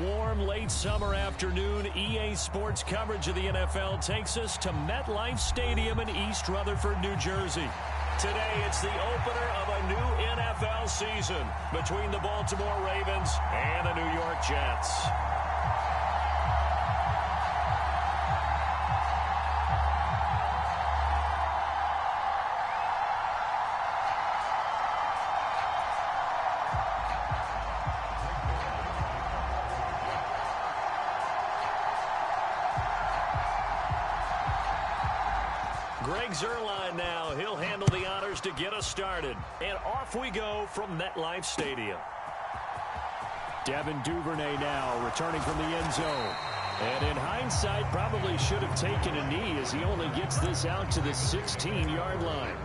warm late summer afternoon, EA Sports coverage of the NFL takes us to MetLife Stadium in East Rutherford, New Jersey. Today, it's the opener of a new NFL season between the Baltimore Ravens and the New York Jets. Greg Zuerlein now. He'll handle the honors to get us started. And off we go from MetLife Stadium. Devin Duvernay now returning from the end zone. And in hindsight, probably should have taken a knee as he only gets this out to the 16-yard line.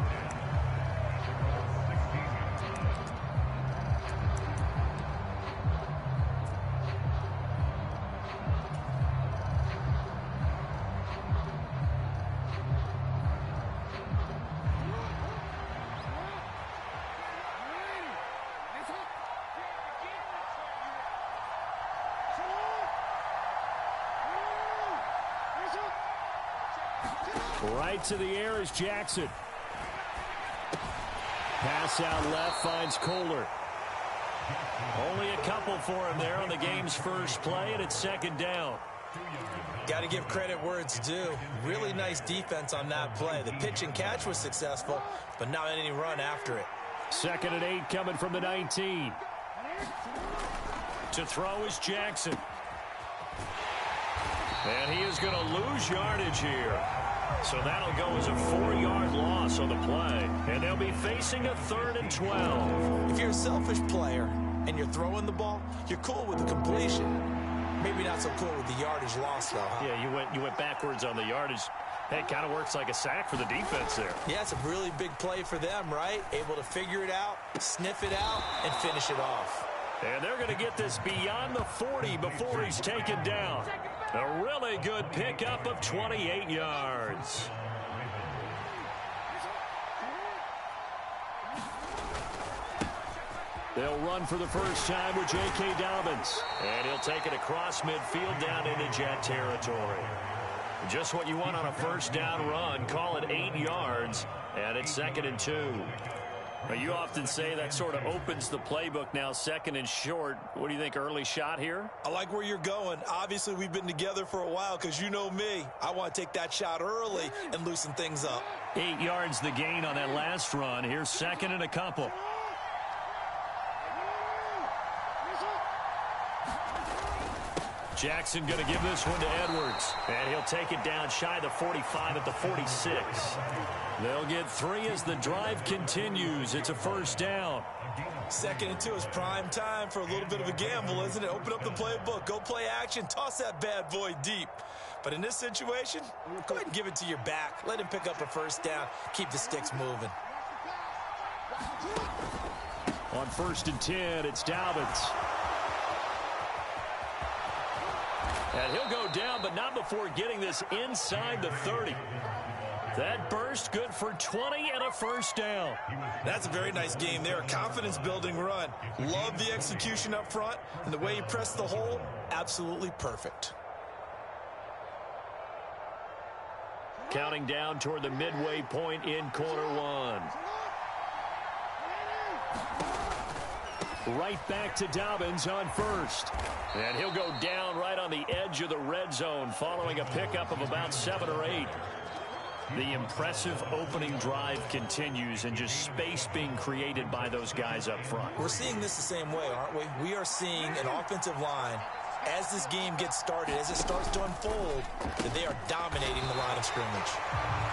Right to the air is Jackson. Pass out left finds Kohler. Only a couple for him there on the game's first play, and it's second down. Got to give credit where it's due. Really nice defense on that play. The pitch and catch was successful, but not any run after it. 2nd and 8 coming from the 19. To throw is Jackson. And he is going to lose yardage here. So that'll go as a 4-yard loss on the play. And they'll be facing a 3rd and 12. If you're a selfish player and you're throwing the ball, you're cool with the completion. Maybe not so cool with the yardage loss, though, huh? Yeah, you went backwards on the yardage. That kind of works like a sack for the defense there. Yeah, it's a really big play for them, right? Able to figure it out, sniff it out, and finish it off. And they're going to get this beyond the 40 before he's taken down. A really good pickup of 28 yards. They'll run for the first time with J.K. Dobbins. And he'll take it across midfield down into Jet territory. Just what you want on a first down run. Call it 8 yards. And it's 2nd and 2. Now, you often say that sort of opens the playbook now, 2nd and short. What do you think, early shot here? I like where you're going. Obviously, we've been together for a while because you know me. I want to take that shot early and loosen things up. 8 yards the gain on that last run. Here's 2nd and a couple. Jackson going to give this one to Edwards. And he'll take it down shy the 45 at the 46. They'll get 3 as the drive continues. It's a first down. 2nd and 2 is prime time for a little bit of a gamble, isn't it? Open up the playbook. Go play action. Toss that bad boy deep. But in this situation, go ahead and give it to your back. Let him pick up a first down. Keep the sticks moving. On 1st and 10, it's Dobbins. And he'll go down, but not before getting this inside the 30. That burst good for 20 and a first down. That's a very nice game there. Confidence-building run. Love the execution up front. And the way he pressed the hole, absolutely perfect. Counting down toward the midway point in quarter 1. Right back to Dobbins on 1st. And he'll go down right on the edge of the red zone following a pickup of about 7 or 8. The impressive opening drive continues and just space being created by those guys up front. We're seeing this the same way, aren't we? We are seeing an offensive line, as this game gets started, as it starts to unfold, that they are dominating the line of scrimmage.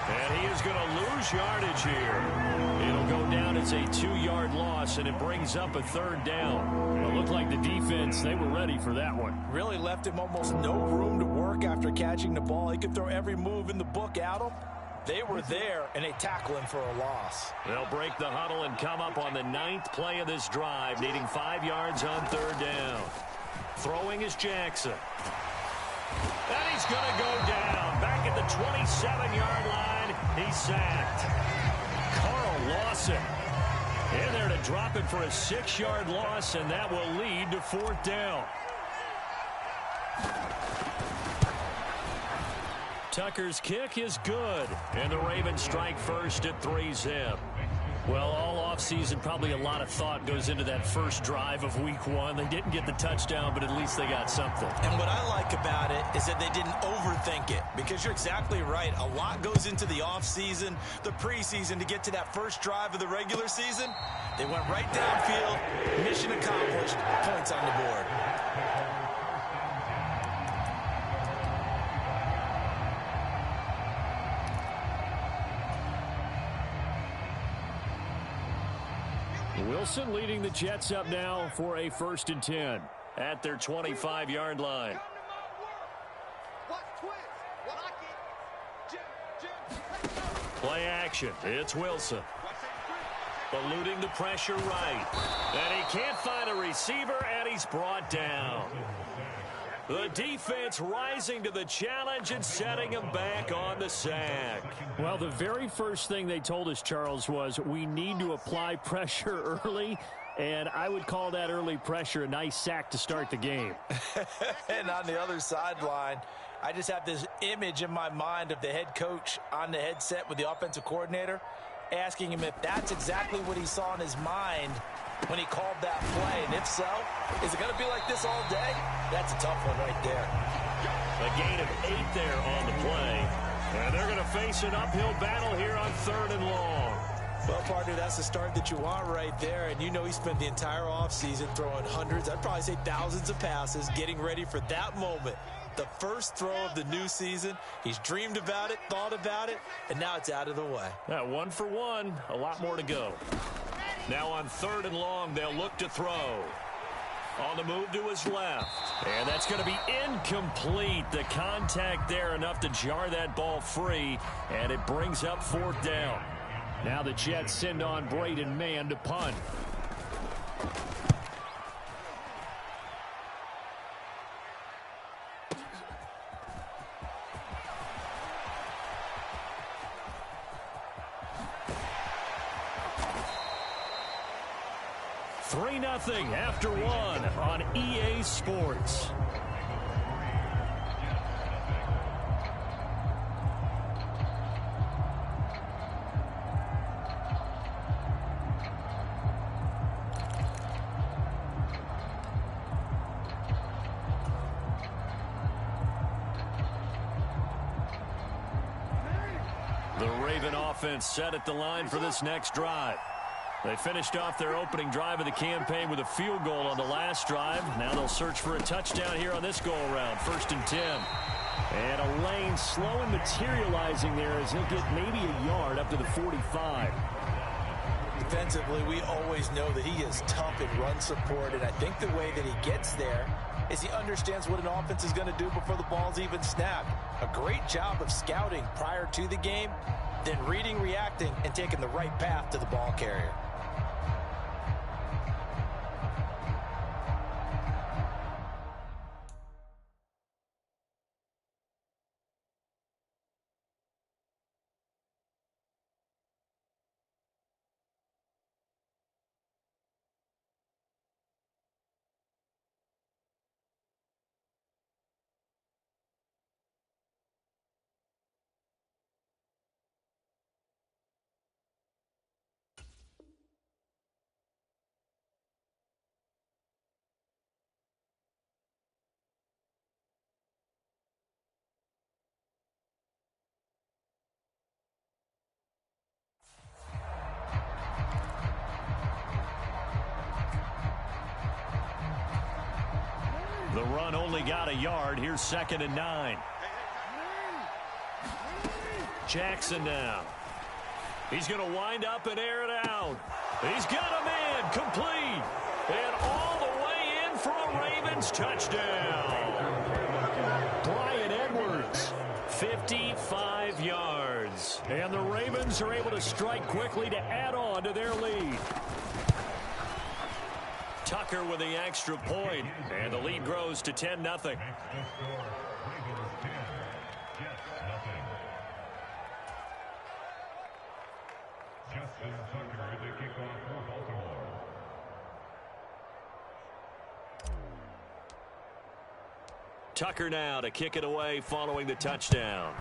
And he is going to lose yardage here. It'll go down as a 2-yard loss, and it brings up a 3rd down. It looked like the defense, they were ready for that one. Really left him almost no room to work after catching the ball. He could throw every move in the book at him. They were there, and they tackle him for a loss. They'll break the huddle and come up on the 9th play of this drive, needing 5 yards on 3rd down. Throwing is Jackson. And he's going to go down. Back at the 27-yard line, he's sacked. Carl Lawson in there to drop it for a 6-yard loss, and that will lead to 4th down. Tucker's kick is good, and the Ravens strike first at 3-zip. Well, all offseason, probably a lot of thought goes into that first drive of week one. They didn't get the touchdown, but at least they got something. And what I like about it is that they didn't overthink it, because you're exactly right. A lot goes into the offseason, the preseason, to get to that first drive of the regular season. They went right downfield, mission accomplished, points on the board. Wilson leading the Jets up now for a 1st and 10 at their 25-yard line. Play action. It's Wilson. Eluding the pressure right. And he can't find a receiver, and he's brought down. The defense rising to the challenge and setting him back on the sack. Well, the very first thing they told us, Charles, was we need to apply pressure early, and I would call that early pressure a nice sack to start the game. And on the other sideline, I just have this image in my mind of the head coach on the headset with the offensive coordinator, asking him if that's exactly what he saw in his mind when he called that play. And if so, is it going to be like this all day? That's a tough one right there. A gain of 8 there on the play. And they're going to face an uphill battle here on 3rd and long. Well, partner, that's the start that you want right there. And you know he spent the entire offseason throwing hundreds, I'd probably say thousands of passes, getting ready for that moment. The first throw of the new season. He's dreamed about it, thought about it, and now it's out of the way. 1 for 1, a lot more to go. Now on 3rd and long, they'll look to throw. On the move to his left. And that's going to be incomplete. The contact there enough to jar that ball free. And it brings up 4th down. Now the Jets send on Braden Mann to punt. Nothing after 1 on EA Sports. The Raven offense set at the line for this next drive. They finished off their opening drive of the campaign with a field goal on the last drive. Now they'll search for a touchdown here on this go-around. 1st and 10. And a lane slow and materializing there as he'll get maybe a yard up to the 45. Defensively, we always know that he is tough in run support, and I think the way that he gets there is he understands what an offense is going to do before the ball's even snapped. A great job of scouting prior to the game, then reading, reacting, and taking the right path to the ball carrier. The run only got a yard. Here's 2nd and 9. Jackson now. He's going to wind up and air it out. He's got him in. Complete. And all the way in for a Ravens touchdown. Bryan Edwards, 55 yards. And the Ravens are able to strike quickly to add on to their lead. Tucker with the extra point, and the lead grows to 10-0. Tucker now to kick it away following the touchdown.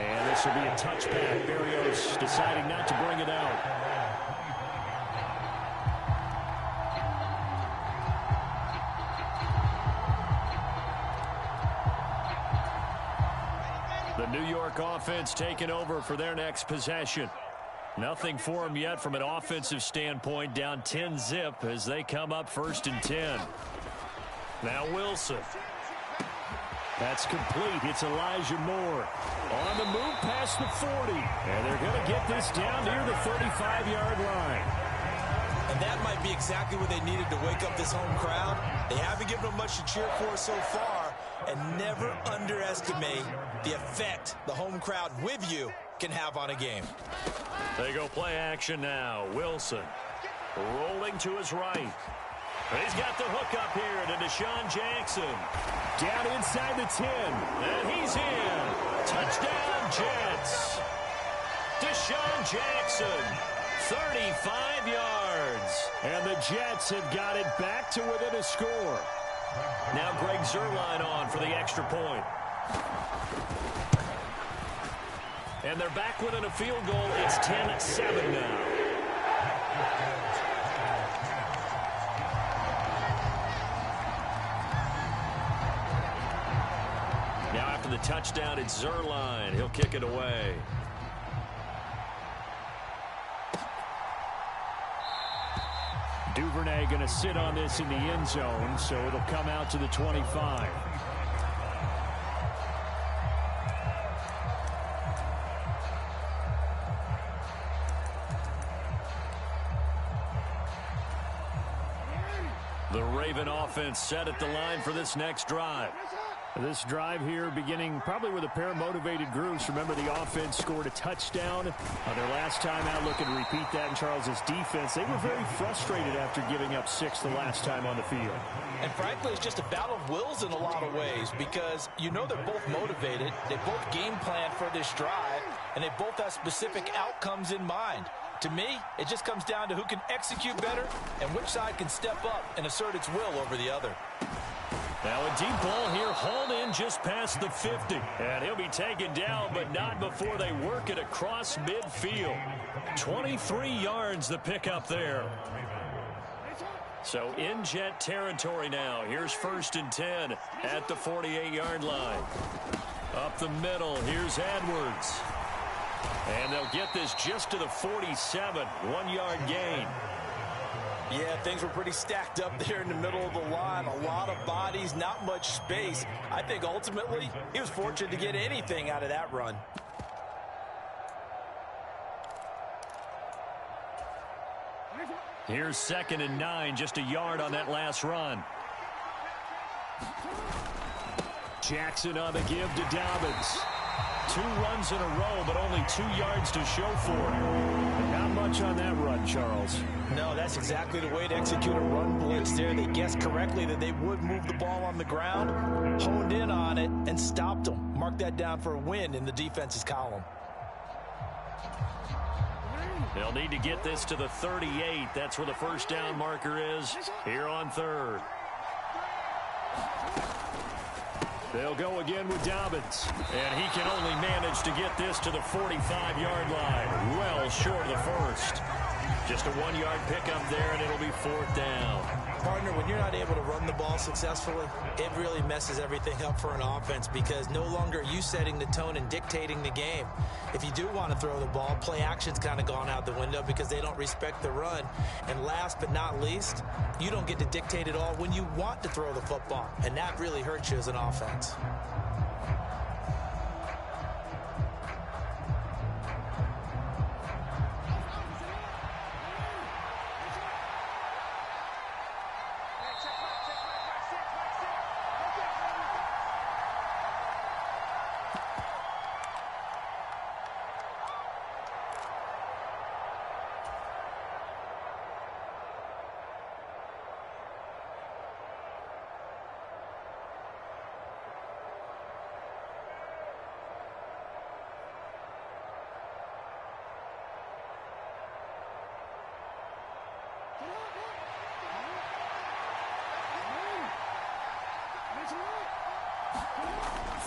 And this will be a touchback. Berrios deciding not to bring it out. The New York offense taking over for their next possession. Nothing for them yet from an offensive standpoint. Down 10-zip as they come up 1st and 10. Now Wilson. That's complete. It's Elijah Moore. On the move past the 40. And they're going to get this down near the 35-yard line. And that might be exactly what they needed to wake up this home crowd. They haven't given them much to cheer for so far. And never underestimate the effect the home crowd with you can have on a game. They go play action now. Wilson rolling to his right. He's got the hook up here to Deshaun Jackson. Down inside the 10. And he's in. Touchdown, Jets. Deshaun Jackson, 35 yards. And the Jets have got it back to within a score. Now Greg Zuerlein on for the extra point. And they're back within a field goal. It's 10-7 now. Now after the touchdown, it's Zuerlein. He'll kick it away. Duvernay going to sit on this in the end zone, so it'll come out to the 25. The Raven offense set at the line for this next drive. This drive here beginning probably with a pair of motivated groups. Remember, the offense scored a touchdown on their last time out. Looking to repeat that in Charles's defense. They were very frustrated after giving up 6 the last time on the field. And frankly, it's just a battle of wills in a lot of ways because you know they're both motivated. They both game plan for this drive, and they both have specific outcomes in mind. To me, it just comes down to who can execute better and which side can step up and assert its will over the other. Now a deep ball here, hauled in just past the 50. And he'll be taken down, but not before they work it across midfield. 23 yards the pickup there. So in Jet territory now. Here's 1st and 10 at the 48-yard line. Up the middle, here's Edwards. And they'll get this just to the 47, 1-yard gain. Yeah, things were pretty stacked up there in the middle of the line. A lot of bodies, not much space. I think ultimately he was fortunate to get anything out of that run. Here's 2nd and 9, just a yard on that last run. Jackson on the give to Dobbins. 2 runs in a row, but only 2 yards to show for it. Not much on that run, Charles. No, that's exactly the way to execute a run blitz there. They guessed correctly that they would move the ball on the ground, honed in on it, and stopped them. Mark that down for a win in the defense's column. They'll need to get this to the 38. That's where the first down marker is here on 3rd. They'll go again with Dobbins. And he can only manage to get this to the 45-yard line. Well short of the first. Just a 1-yard pickup there, and it'll be 4th down. Partner, when you're not able to run the ball successfully, it really messes everything up for an offense because no longer are you setting the tone and dictating the game. If you do want to throw the ball, play action's kind of gone out the window because they don't respect the run. And last but not least, you don't get to dictate it all when you want to throw the football, and that really hurts you as an offense.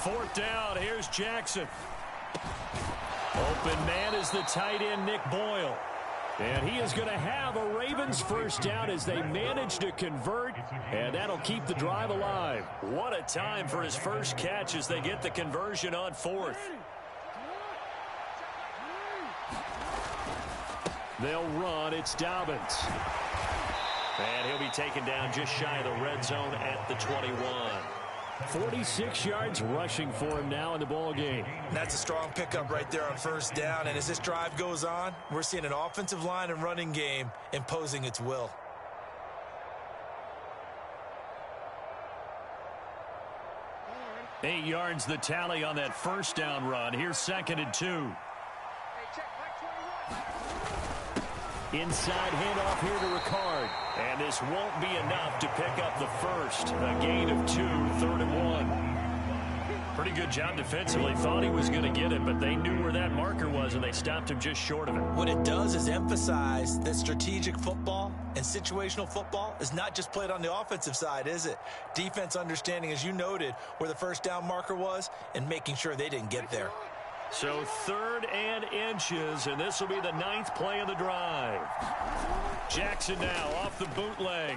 Fourth down, here's Jackson. Open man is the tight end, Nick Boyle. And he is going to have a Ravens first down as they manage to convert, and that'll keep the drive alive. What a time for his first catch as they get the conversion on fourth. They'll run. It's Dobbins. And he'll be taken down just shy of the red zone at the 21. 46 yards rushing for him now in the ball game. That's a strong pickup right there on first down. And as this drive goes on, we're seeing an offensive line and running game imposing its will. Eight yards the tally on that first down run. Here's 2nd and 2. Inside handoff here to Ricard. And this won't be enough to pick up the first. A gain of 2, 3rd and 1. Pretty good job defensively. Thought he was going to get it, but they knew where that marker was, and they stopped him just short of it. What it does is emphasize that strategic football and situational football is not just played on the offensive side, is it? Defense understanding, as you noted, where the first down marker was and making sure they didn't get there. So 3rd and inches, and this will be the 9th play of the drive. Jackson now off the bootleg.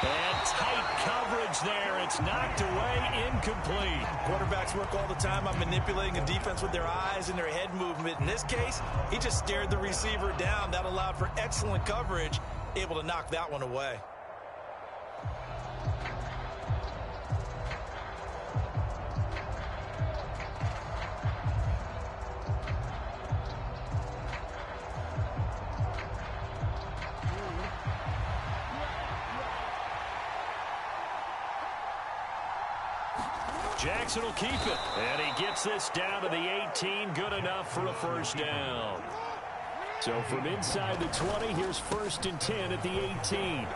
And tight coverage there. It's knocked away, incomplete. Quarterbacks work all the time on manipulating a defense with their eyes and their head movement. In this case, he just stared the receiver down. That allowed for excellent coverage, able to knock that one away. Jackson will keep it. And he gets this down to the 18. Good enough for a first down. So from inside the 20, here's 1st and 10 at the 18. And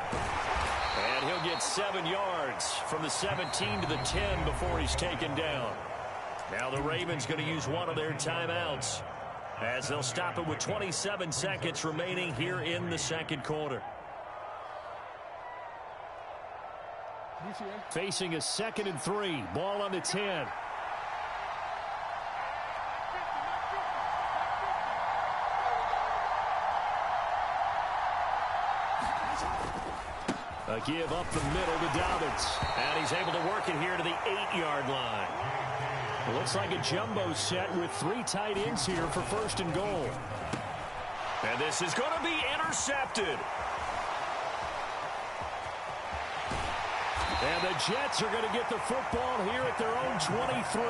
he'll get 7 yards from the 17 to the 10 before he's taken down. Now the Ravens going to use one of their timeouts as they'll stop it with 27 seconds remaining here in the second quarter. Facing a 2nd and 3. Ball on the 10. A give up the middle to Dobbins. And he's able to work it here to the 8-yard line. It looks like a jumbo set with 3 tight ends here for 1st and goal. And this is going to be intercepted. And the Jets are going to get the football here at their own 23.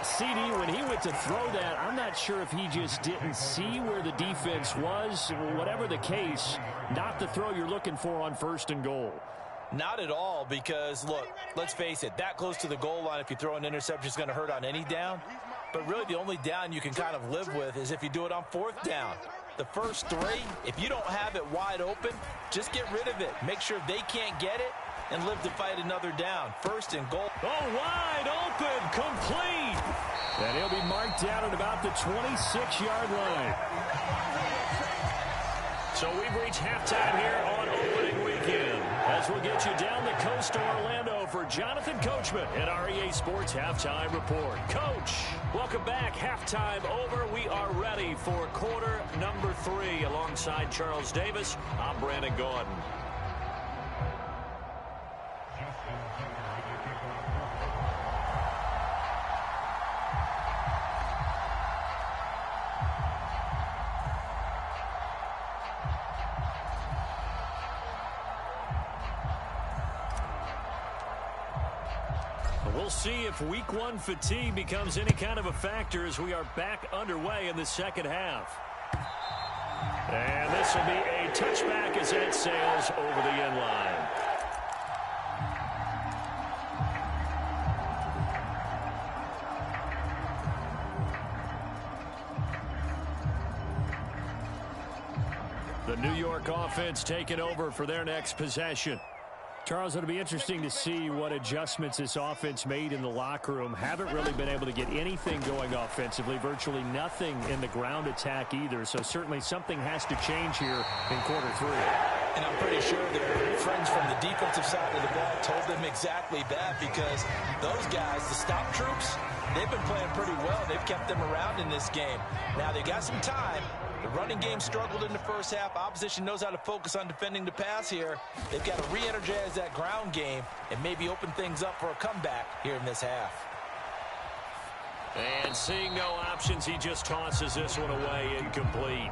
CD, when he went to throw that, I'm not sure if he just didn't see where the defense was. Whatever the case, not the throw you're looking for on 1st and goal. Not at all, because, look, let's face it, that close to the goal line, if you throw an interception, is going to hurt on any down. But really, the only down you can kind of live with is if you do it on 4th down. The first 3, if you don't have it wide open, just get rid of it. Make sure they can't get it and live to fight another down. 1st and goal. Oh, wide open, complete. And he'll be marked down at about the 26-yard line. So we've reached halftime here on opening weekend. As we'll get you down the coast to Orlando for Jonathan Coachman at our EA Sports Halftime Report. Coach, welcome back. Halftime over. We are ready for quarter number 3. Alongside Charles Davis, I'm Brandon Gordon. We'll see if week 1 fatigue becomes any kind of a factor as we are back underway in the second half. And this will be a touchback as it sails over the end line. The New York offense taking over for their next possession. Charles, it'll be interesting to see what adjustments this offense made in the locker room. Haven't really been able to get anything going offensively, virtually nothing in the ground attack either. So certainly something has to change here in quarter 3. And I'm pretty sure their friends from the defensive side of the ball told them exactly that, because those guys, the stop troops, they've been playing pretty well. They've kept them around in this game. Now, they got some time. The running game struggled in the first half. Opposition knows how to focus on defending the pass here. They've got to re-energize that ground game and maybe open things up for a comeback here in this half. And seeing no options, he just tosses this one away, incomplete.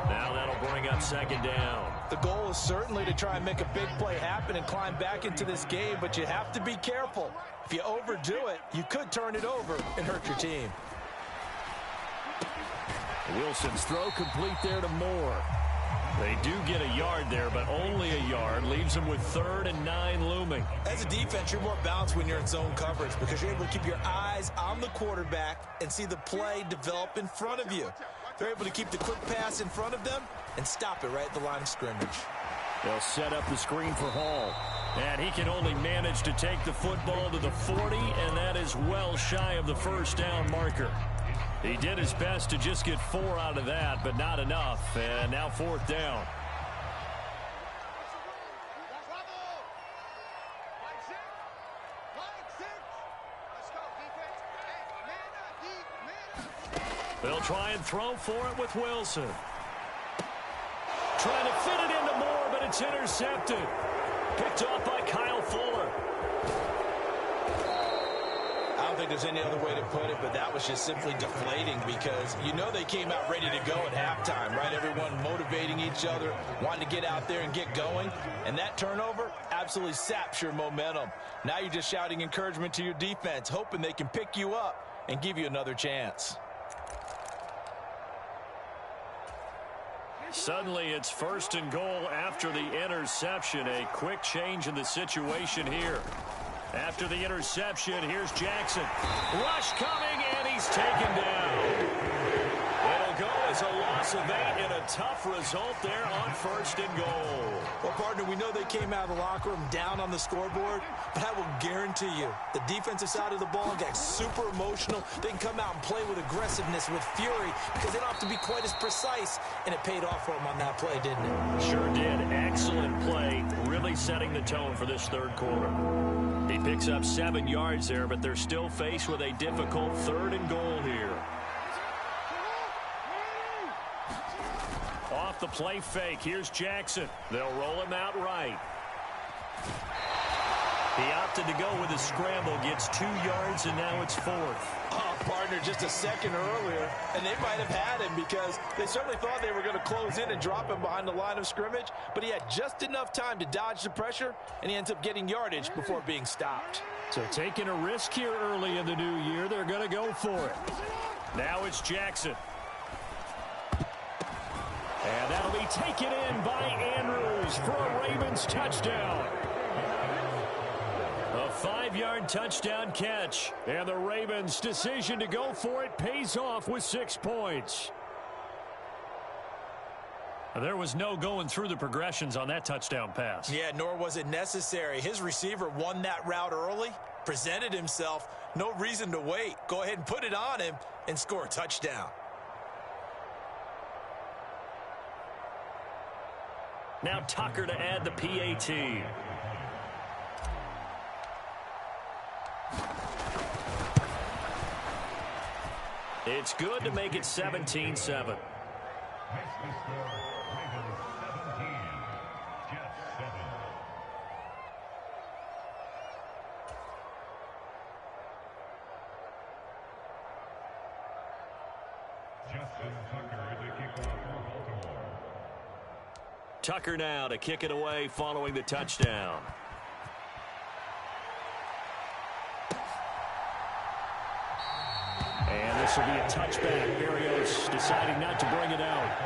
Now that'll bring up second down. The goal is certainly to try and make a big play happen and climb back into this game, but you have to be careful. If you overdo it, you could turn it over and hurt your team. Wilson's throw complete there to Moore. They do get a yard there, but only a yard. Leaves them with 3rd and 9 looming. As a defense, you're more balanced when you're in zone coverage because you're able to keep your eyes on the quarterback and see the play develop in front of you. They're able to keep the quick pass in front of them and stop it right at the line of scrimmage. They'll set up the screen for Hall. And he can only manage to take the football to the 40, and that is well shy of the first down marker. He did his best to just get 4 out of that, but not enough. And now 4th down. They'll try and throw for it with Wilson. Trying to fit it into Moore, but it's intercepted. Picked off by Kyle Fuller. I don't think there's any other way to put it, but that was just simply deflating because you know they came out ready to go at halftime, right? Everyone motivating each other, wanting to get out there and get going. And that turnover absolutely saps your momentum. Now you're just shouting encouragement to your defense, hoping they can pick you up and give you another chance. Suddenly it's 1st and goal after the interception. A quick change in the situation here. After the interception, here's Jackson. Rush coming, and he's taken down. It'll go as a loss of 8 and a tough result there on 1st and goal. Well, partner, we know they came out of the locker room down on the scoreboard, but I will guarantee you the defensive side of the ball got super emotional. They can come out and play with aggressiveness, with fury, because they don't have to be quite as precise, and it paid off for them on that play, didn't it? Sure did. Excellent play, really setting the tone for this 3rd quarter. He picks up 7 yards there, but they're still faced with a difficult 3rd and goal here. Off the play fake, here's Jackson. They'll roll him out right. He opted to go with a scramble, gets 2 yards, and now it's 4th. Oh, partner, just a second earlier, and they might have had him because they certainly thought they were going to close in and drop him behind the line of scrimmage, but he had just enough time to dodge the pressure, and he ends up getting yardage before being stopped. So taking a risk here early in the new year, they're going to go for it. Now it's Jackson. And that'll be taken in by Andrews for a Ravens touchdown. A 5-yard touchdown catch. And the Ravens' decision to go for it pays off with 6 points. There was no going through the progressions on that touchdown pass. Yeah, nor was it necessary. His receiver won that route early, presented himself. No reason to wait. Go ahead and put it on him and score a touchdown. Now Tucker to add the PAT. It's good to make it 17-7. Tucker now to kick it away following the touchdown. And this will be a touchback. Berrios deciding not to bring it out.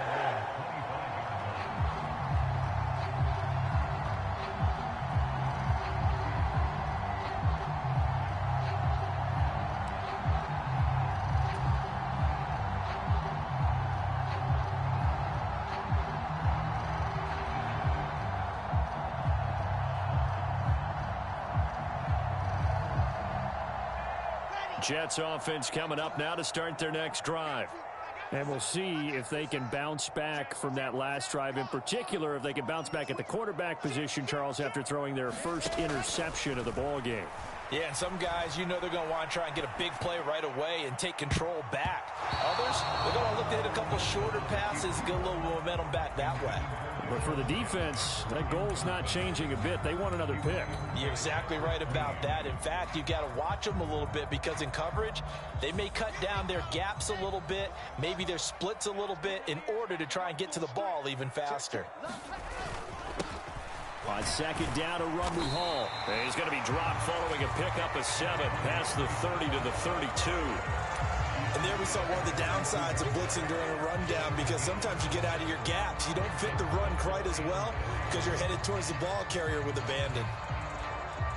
Jets offense coming up now to start their next drive. And we'll see if they can bounce back from that last drive. In particular, if they can bounce back at the quarterback position, Charles, after throwing their first interception of the ball game. Yeah, and some guys, you know they're going to want to try and get a big play right away and take control back. Others, they're going to look to hit a couple shorter passes, get a little momentum back that way. But for the defense, that goal's not changing a bit. They want another pick. You're exactly right about that. In fact, you've got to watch them a little bit because in coverage, they may cut down their gaps a little bit, maybe their splits a little bit in order to try and get to the ball even faster. On second down, a run with Hall. And he's going to be dropped following a pickup of 7 past the 30 to the 32. And there we saw one of the downsides of blitzing during a rundown because sometimes you get out of your gaps. You don't fit the run quite as well because you're headed towards the ball carrier with abandon.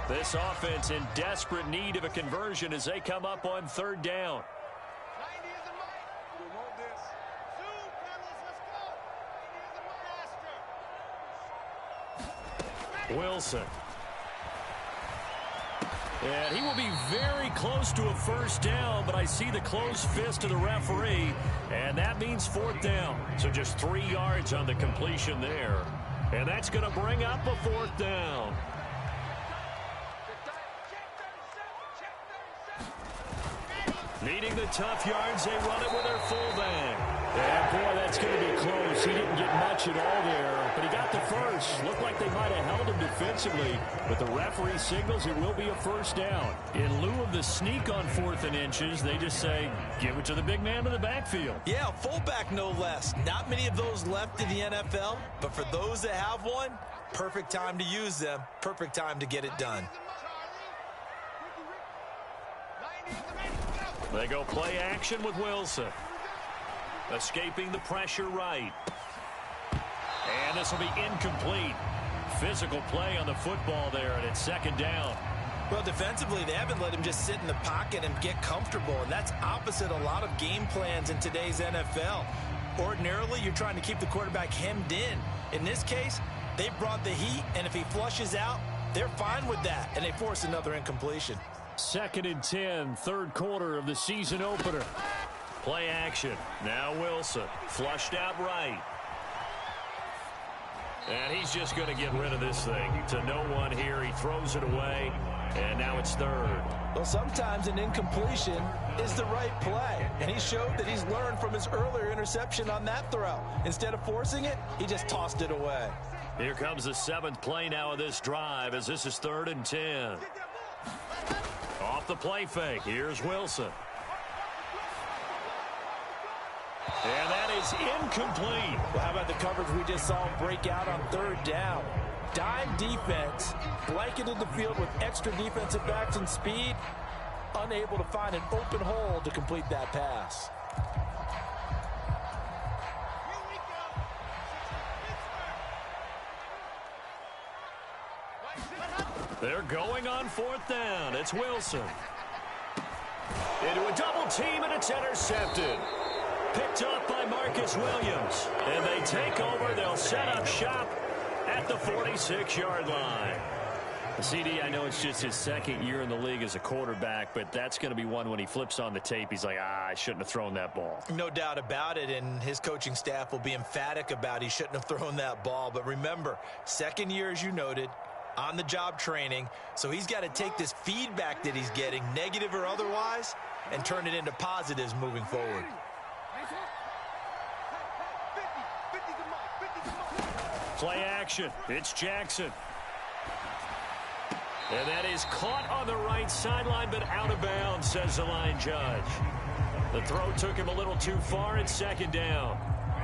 This offense in desperate need of a conversion as they come up on third down. Wilson. And he will be very close to a first down, but I see the closed fist of the referee, and that means fourth down. So just 3 yards on the completion there. And that's going to bring up a fourth down. Needing the tough yards, they run it with their fullback. And, boy, that's going to be close. He didn't get much at all there, but he got the first. Looked like they might have held him defensively, but the referee signals it will be a first down. In lieu of the sneak on 4th and inches, they just say, give it to the big man in the backfield. Yeah, fullback no less. Not many of those left in the NFL, but for those that have one, perfect time to use them, perfect time to get it done. They go play action with Wilson. Escaping the pressure right. And this will be incomplete. Physical play on the football there, and it's second down. Well, defensively, they haven't let him just sit in the pocket and get comfortable, and that's opposite a lot of game plans in today's NFL. Ordinarily, you're trying to keep the quarterback hemmed in. In this case, they brought the heat, and if he flushes out, they're fine with that, and they force another incompletion. 2nd and 10, third quarter of the season opener. Play action. Now Wilson. Flushed out right. And he's just going to get rid of this thing. To no one here. He throws it away. And now it's third. Well, sometimes an incompletion is the right play. And he showed that he's learned from his earlier interception on that throw. Instead of forcing it, he just tossed it away. Here comes the 7th play now of this drive as this is 3rd and 10. Off the play fake. Here's Wilson. And that is incomplete. Well, how about the coverage we just saw break out on 3rd down? Dime defense, blanketed the field with extra defensive backs and speed, unable to find an open hole to complete that pass. They're going on 4th down. It's Wilson. Into a double team, and it's intercepted. Picked up by Marcus Williams. And they take over. They'll set up shop at the 46-yard line. CD, I know it's just his 2nd year in the league as a quarterback, but that's going to be one when he flips on the tape. He's like, I shouldn't have thrown that ball. No doubt about it, and his coaching staff will be emphatic about he shouldn't have thrown that ball. But remember, 2nd year, as you noted, on-the-job training, so he's got to take this feedback that he's getting, negative or otherwise, and turn it into positives moving forward. Play action. It's Jackson. And that is caught on the right sideline, but out of bounds, says the line judge. The throw took him a little too far. It's 2nd down.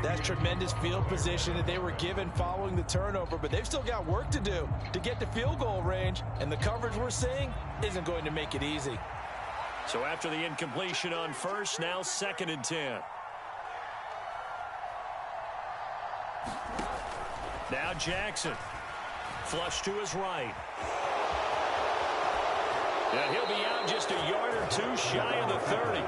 That's tremendous field position that they were given following the turnover, but they've still got work to do to get to field goal range, and the coverage we're seeing isn't going to make it easy. So after the incompletion on 1st, now 2nd and 10. Now Jackson. Flush to his right. And he'll be out just a yard or two shy of the 30.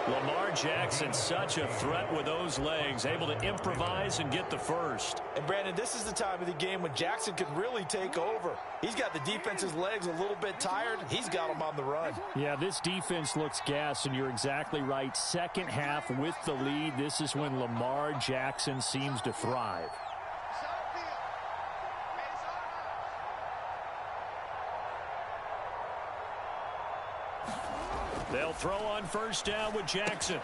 Lamar Jackson, such a threat with those legs, able to improvise and get the first. And, Brandon, this is the time of the game when Jackson could really take over. He's got the defense's legs a little bit tired. He's got them on the run. Yeah, this defense looks gassed, and you're exactly right. Second half with the lead, this is when Lamar Jackson seems to thrive. They'll throw on first down with Jackson.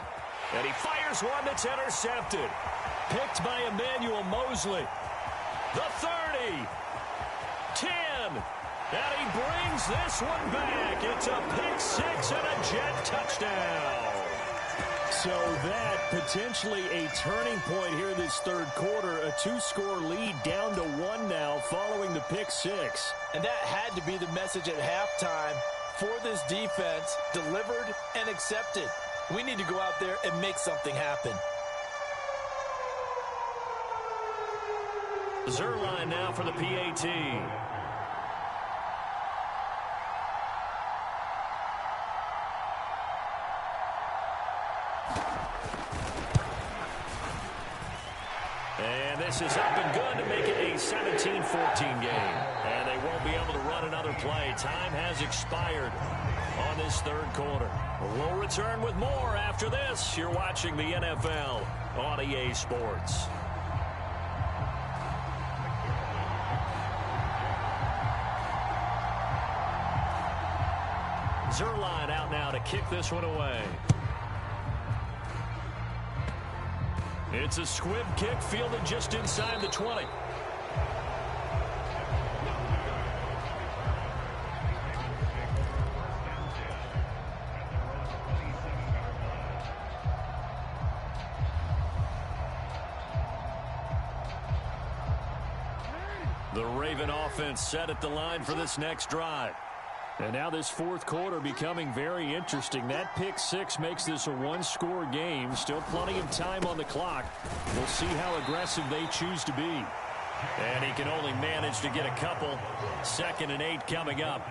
And he fires one that's intercepted. Picked by Emmanuel Mosley. The 30. 10. And he brings this one back. It's a pick six and a Jet touchdown. So that potentially a turning point here this third quarter. A two-score lead down to one now following the pick six. And that had to be the message at halftime for this defense, delivered and accepted. We need to go out there and make something happen. Zerline now for the PAT. And this is up and good to make it a 17-14 game. And they won't be able to run another play. Time has expired on this third quarter. We'll return with more after this. You're watching the NFL on EA Sports. Zerline out now to kick this one away. It's a squib kick fielded just inside the 20. The Raven offense set at the line for this next drive. And now this fourth quarter becoming very interesting. That pick six makes this a one-score game. Still plenty of time on the clock. We'll see how aggressive they choose to be. And he can only manage to get a couple. 2nd and 8 coming up.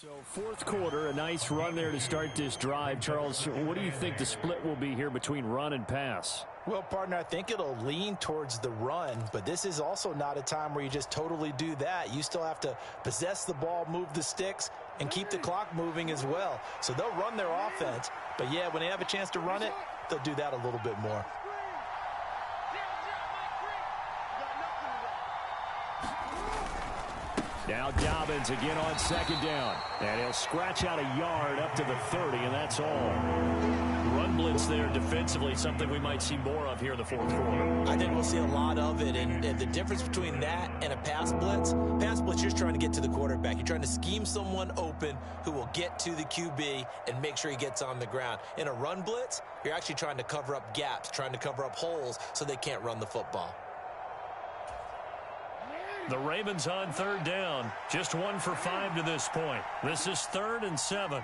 So fourth quarter, a nice run there to start this drive. Charles, what do you think the split will be here between run and pass? Well, partner, I think it'll lean towards the run, but this is also not a time where you just totally do that. You still have to possess the ball, move the sticks, and keep the clock moving as well. So they'll run their offense, but yeah, when they have a chance to run it, they'll do that a little bit more. Now Dobbins again on second down. And he'll scratch out a yard up to the 30, and that's all. Run blitz there defensively, something we might see more of here in the fourth quarter. I think we'll see a lot of it, and the difference between that and a pass blitz, you're just trying to get to the quarterback. You're trying to scheme someone open who will get to the QB and make sure he gets on the ground. In a run blitz, you're actually trying to cover up gaps, trying to cover up holes so they can't run the football. The Ravens on third down. Just 1 for 5 to this point. This is 3rd and 7.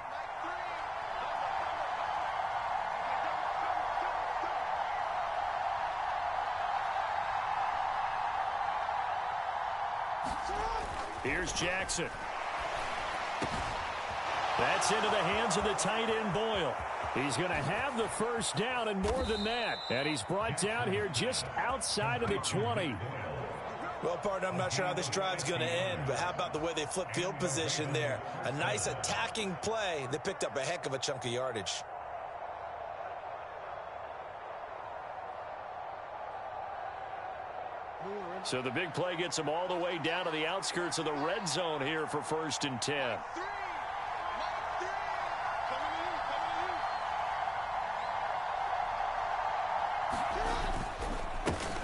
Here's Jackson. That's into the hands of the tight end Boyle. He's going to have the first down and more than that. And he's brought down here just outside of the 20. Well, partner, I'm not sure how this drive's going to end, but how about the way they flip field position there? A nice attacking play. They picked up a heck of a chunk of yardage. So the big play gets him all the way down to the outskirts of the red zone here for 1st and 10.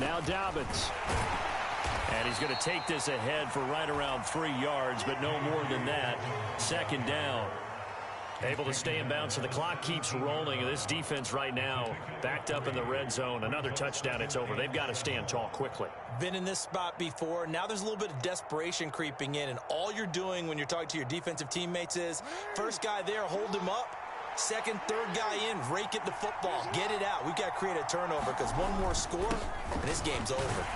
Now Dobbins. And he's going to take this ahead for right around 3 yards, but no more than that. 2nd down. Able to stay in bounds, so the clock keeps rolling. And this defense right now backed up in the red zone. Another touchdown, it's over. They've got to stand tall quickly. Been in this spot before. Now there's a little bit of desperation creeping in. And all you're doing when you're talking to your defensive teammates is, first guy there, hold him up. Second, third guy in, rake at the football. Get it out. We've got to create a turnover because one more score, and this game's over.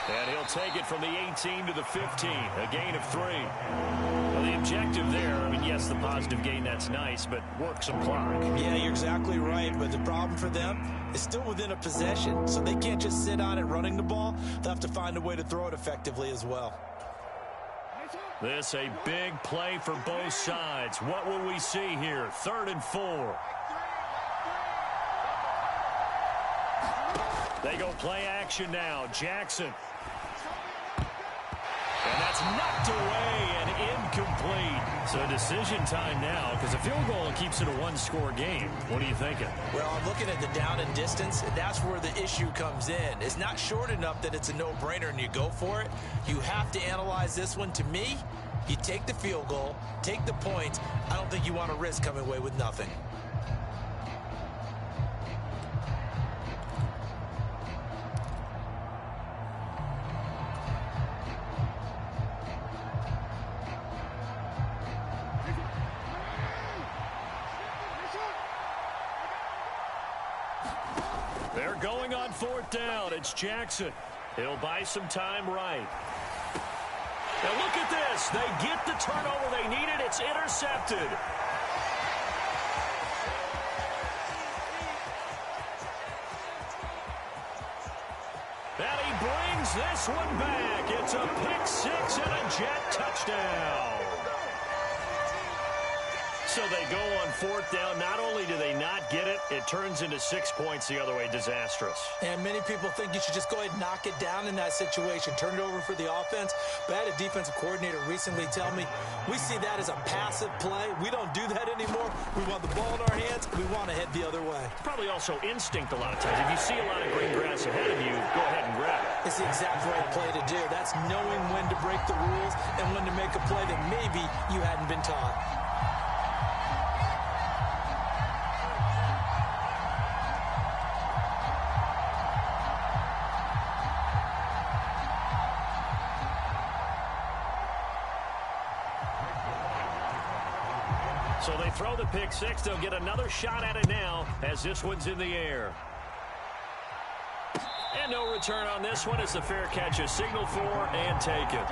And he'll take it from the 18 to the 15, a gain of 3. Well, the objective there, I mean, yes, the positive gain, that's nice, but work some clock. Yeah, you're exactly right, but the problem for them is still within a possession, so they can't just sit on it running the ball. They'll have to find a way to throw it effectively as well. This a big play for both sides. What will we see here? 3rd and 4. They go play action now. Jackson. And that's knocked away and incomplete. So decision time now because a field goal keeps it a 1-score game. What are you thinking? Well, I'm looking at the down and distance, and that's where the issue comes in. It's not short enough that it's a no-brainer and you go for it. You have to analyze this one. To me, you take the field goal, take the points. I don't think you want to risk coming away with nothing. They're going on 4th down. It's Jackson. He'll buy some time right. Now look at this. They get the turnover they needed. It's intercepted. And he brings this one back. It's a pick 6 and a Jet touchdown. So they go on 4th down. Not only do they not get it, it turns into 6 points the other way. Disastrous. And many people think you should just go ahead and knock it down in that situation. Turn it over for the offense. But I had a defensive coordinator recently tell me, we see that as a passive play. We don't do that anymore. We want the ball in our hands. We want to head the other way. Probably also instinct a lot of times. If you see a lot of green grass ahead of you, go ahead and grab it. It's the exact right play to do. That's knowing when to break the rules and when to make a play that maybe you hadn't been taught. So they throw the pick 6. They'll get another shot at it now as this one's in the air. And no return on this one as the fair catch is signaled for and taken.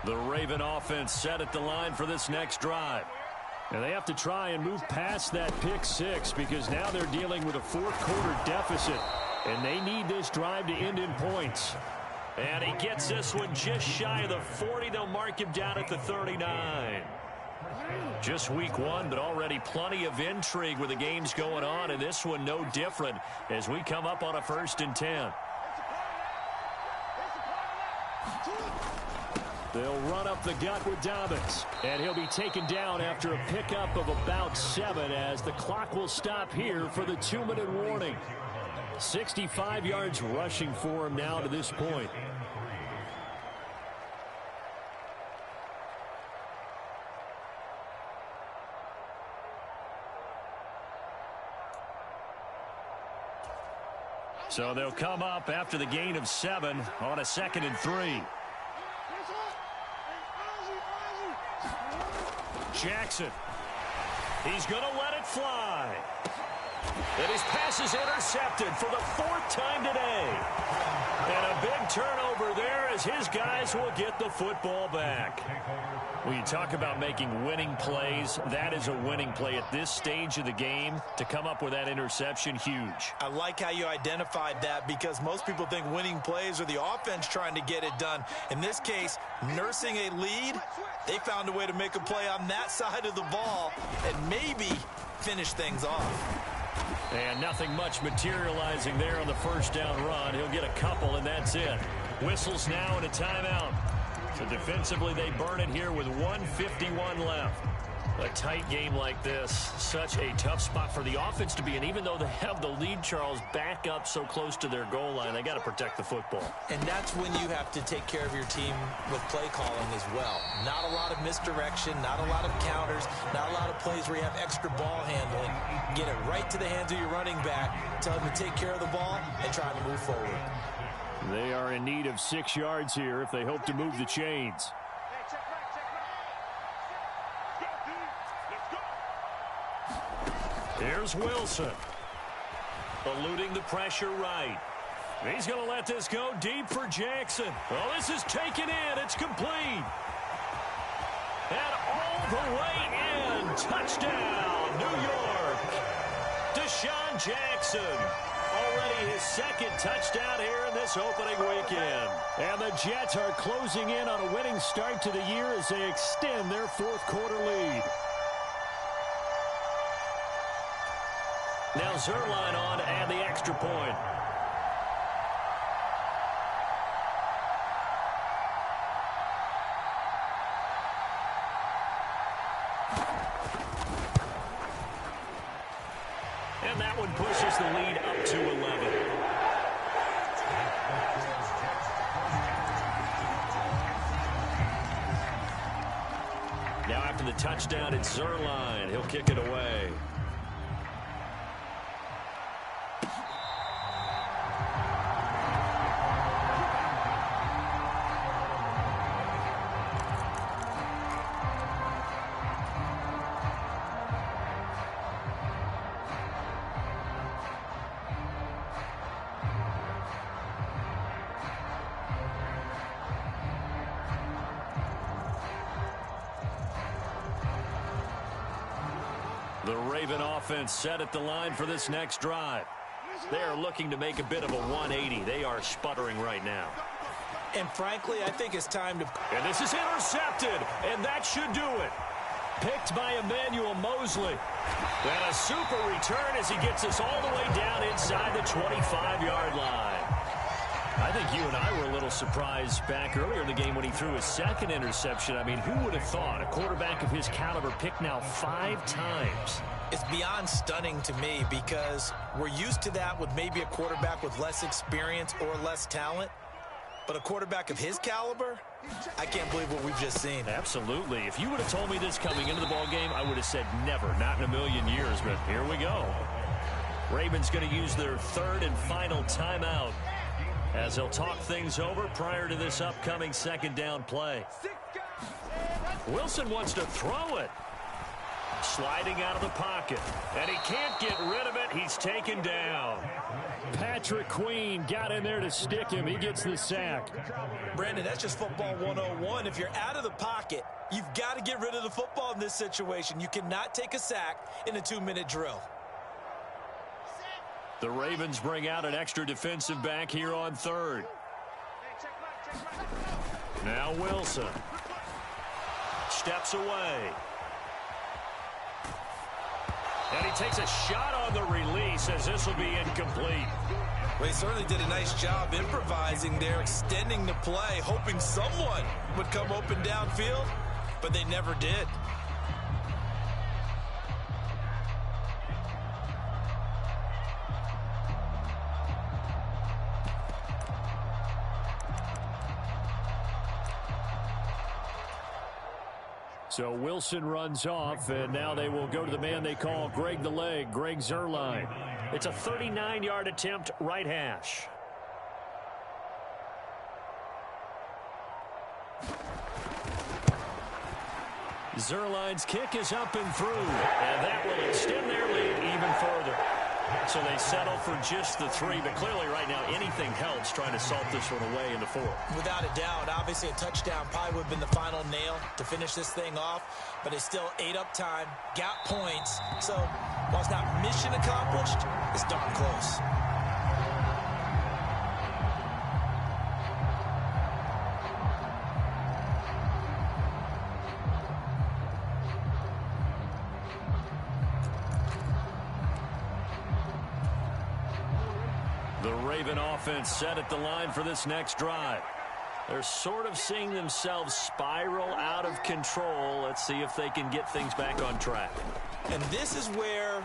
The Raven offense set at the line for this next drive. And they have to try and move past that pick six because now they're dealing with a fourth quarter deficit. And they need this drive to end in points. And he gets this one just shy of the 40. They'll mark him down at the 39. Just week one, but already plenty of intrigue with the games going on. And this one no different as we come up on a 1st and 10. They'll run up the gut with Dobbins. And he'll be taken down after a pickup of about 7 as the clock will stop here for the 2-minute warning. 65 yards rushing for him now to this point. So they'll come up after the gain of 7 on a 2nd and 3. Jackson. He's going to let it fly. And his pass is intercepted for the 4th time today. And a big turnover there as his guys will get the football back. When you talk about making winning plays, that is a winning play at this stage of the game. To come up with that interception, huge. I like how you identified that because most people think winning plays are the offense trying to get it done. In this case, nursing a lead, they found a way to make a play on that side of the ball and maybe finish things off. And nothing much materializing there on the 1st down run. He'll get a couple, and that's it. Whistles now and a timeout. So defensively, they burn it here with 1:51 left. A tight game like this, such a tough spot for the offense to be in. Even though they have the lead, Charles, back up so close to their goal line, they got to protect the football. And that's when you have to take care of your team with play calling as well. Not a lot of misdirection, not a lot of counters, not a lot of plays where you have extra ball handling. Get it right to the hands of your running back, tell him to take care of the ball, and try to move forward. They are in need of 6 yards here if they hope to move the chains. Here's Wilson. Eluding the pressure right. He's going to let this go deep for Jackson. Well, this is taken in. It's complete. And all the way in. Touchdown, New York. Deshaun Jackson. Already his 2nd touchdown here in this opening weekend. And the Jets are closing in on a winning start to the year as they extend their 4th quarter lead. Now Zerline on to add the extra point. And that one pushes the lead up to 11. Now after the touchdown, it's Zerline. He'll kick it away. The Raven offense set at the line for this next drive. They are looking to make a bit of a 180. They are sputtering right now. And frankly, I think it's time to... And this is intercepted, and that should do it. Picked by Emmanuel Mosley. And a super return as he gets us all the way down inside the 25-yard line. I think you and I were a little surprised back earlier in the game when he threw his 2nd interception. I mean, who would have thought a quarterback of his caliber picked now 5 times? It's beyond stunning to me because we're used to that with maybe a quarterback with less experience or less talent. But a quarterback of his caliber, I can't believe what we've just seen. Absolutely. If you would have told me this coming into the ballgame, I would have said never, not in a million years. But here we go. Ravens going to use their 3rd and final timeout as they'll talk things over prior to this upcoming 2nd down play. Wilson wants to throw it. Sliding out of the pocket. And he can't get rid of it. He's taken down. Patrick Queen got in there to stick him. He gets the sack. Brandon, that's just football 101. If you're out of the pocket, you've got to get rid of the football in this situation. You cannot take a sack in a 2-minute drill. The Ravens bring out an extra defensive back here on third. Now Wilson steps away. And he takes a shot on the release as this will be incomplete. Well, he certainly did a nice job improvising there, extending the play, hoping someone would come open downfield, but they never did. So Wilson runs off, and now they will go to the man they call Greg the Leg, Greg Zuerlein. It's a 39-yard attempt, right hash. Zuerlein's kick is up and through, and that will extend their lead even further. So they settle for just the 3, but clearly right now anything helps trying to salt this one away in the 4th. Without a doubt, obviously a touchdown probably would have been the final nail to finish this thing off, but it's still ate up time, got points. So while it's not mission accomplished, it's darn close. The Raven offense set at the line for this next drive. They're sort of seeing themselves spiral out of control. Let's see if they can get things back on track. And this is where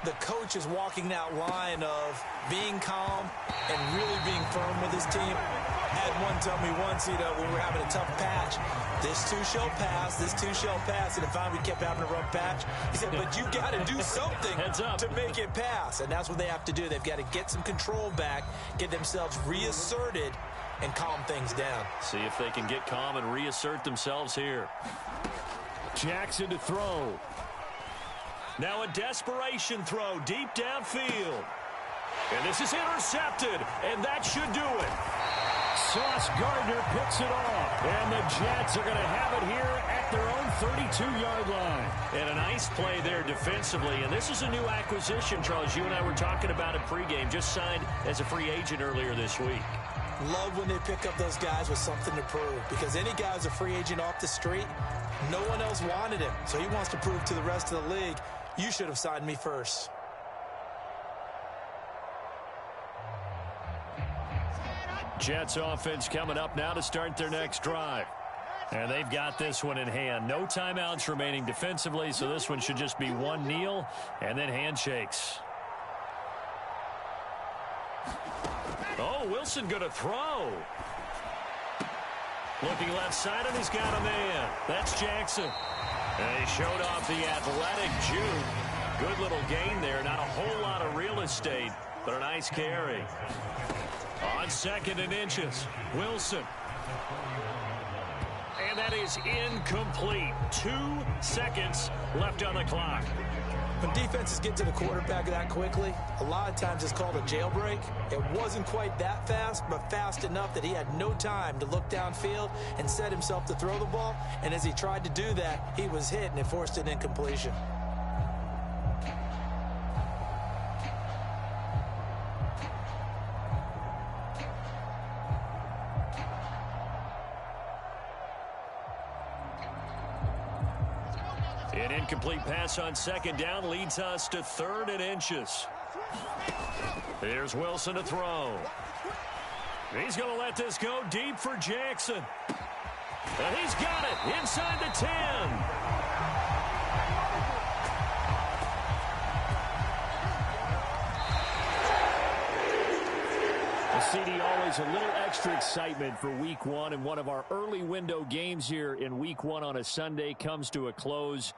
the coach is walking that line of being calm and really being firm with his team. I had one tell me once, we were having a tough patch. This too shall pass, this too shall pass. And if finally we kept having a rough patch, he said, but you got to do something to make it pass. And that's what they have to do. They've got to get some control back, get themselves reasserted, and calm things down. See if they can get calm and reassert themselves here. Jackson to throw. Now a desperation throw deep downfield. And this is intercepted, and that should do it. Sauce Gardner picks it off, and the Jets are going to have it here at their own 32-yard line. And a nice play there defensively, and this is a new acquisition, Charles. You and I were talking about it pregame, just signed as a free agent earlier this week. Love when they pick up those guys with something to prove, because any guy who's a free agent off the street, no one else wanted him. So he wants to prove to the rest of the league, you should have signed me first. Jets offense coming up now to start their next drive. And they've got this one in hand. No timeouts remaining defensively, so this one should just be one kneel and then handshakes. Oh, Wilson going to throw. Looking left side, and he's got a man. That's Jackson. And he showed off the athletic juke. Good little gain there. Not a whole lot of real estate, but a nice carry. On 2nd and inches, Wilson. And that is incomplete. 2 seconds left on the clock. When defenses get to the quarterback that quickly, a lot of times it's called a jailbreak. It wasn't quite that fast, but fast enough that he had no time to look downfield and set himself to throw the ball. And as he tried to do that, he was hit, and it forced an incompletion. An incomplete pass on 2nd down leads us to 3rd and inches. Here's Wilson to throw. He's going to let this go deep for Jackson. And he's got it inside the 10. CD, always a little extra excitement for week 1, and one of our early window games here in week 1 on a Sunday comes to a close.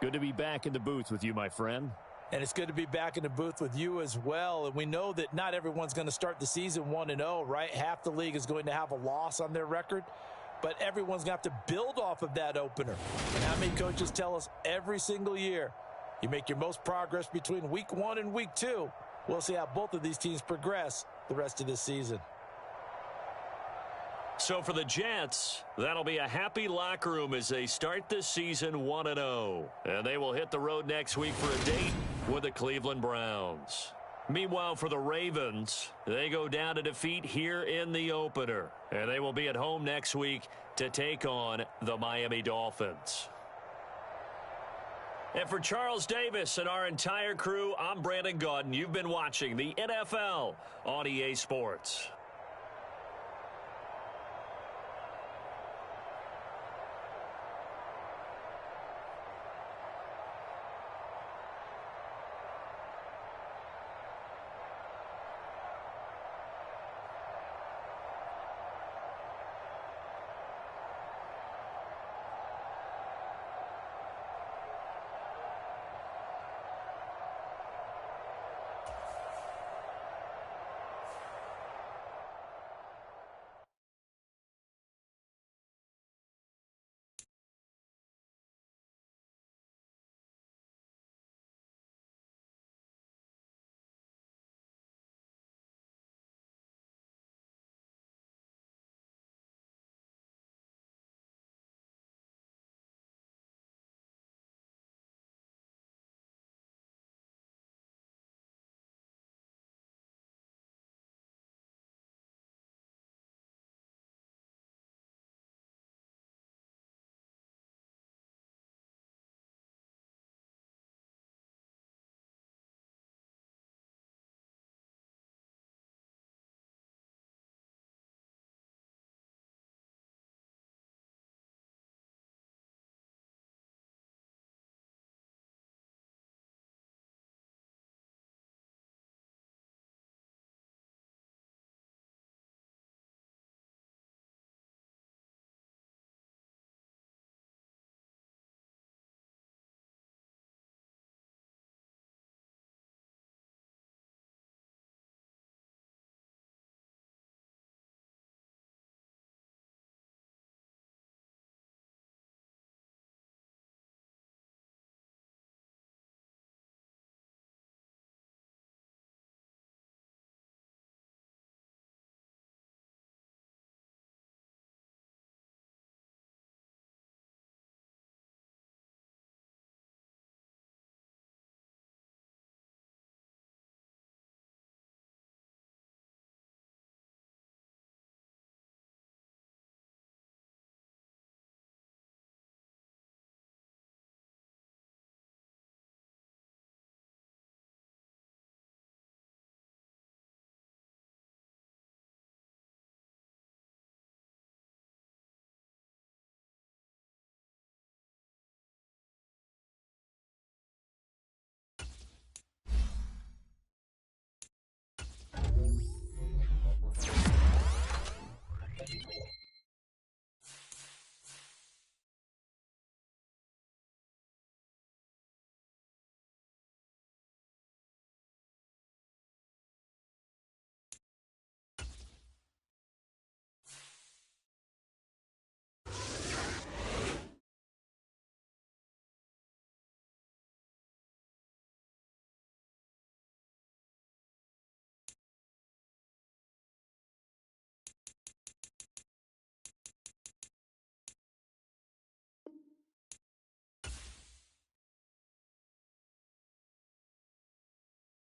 Good to be back in the booth with you, my friend. And it's good to be back in the booth with you as well. And we know that not everyone's going to start the season 1-0, right? Half the league is going to have a loss on their record. but everyone's going to have to build off of that opener. And how many coaches tell us every single year, you make your most progress between week 1 and week 2. We'll see how both of these teams progress the rest of this season. So for the Jets, that'll be a happy locker room as they start this season 1-0. And they will hit the road next week for a date with the Cleveland Browns. Meanwhile, for the Ravens, they go down to defeat here in the opener. And they will be at home next week to take on the Miami Dolphins. And for Charles Davis and our entire crew, I'm Brandon Gaudin. You've been watching the NFL on EA Sports.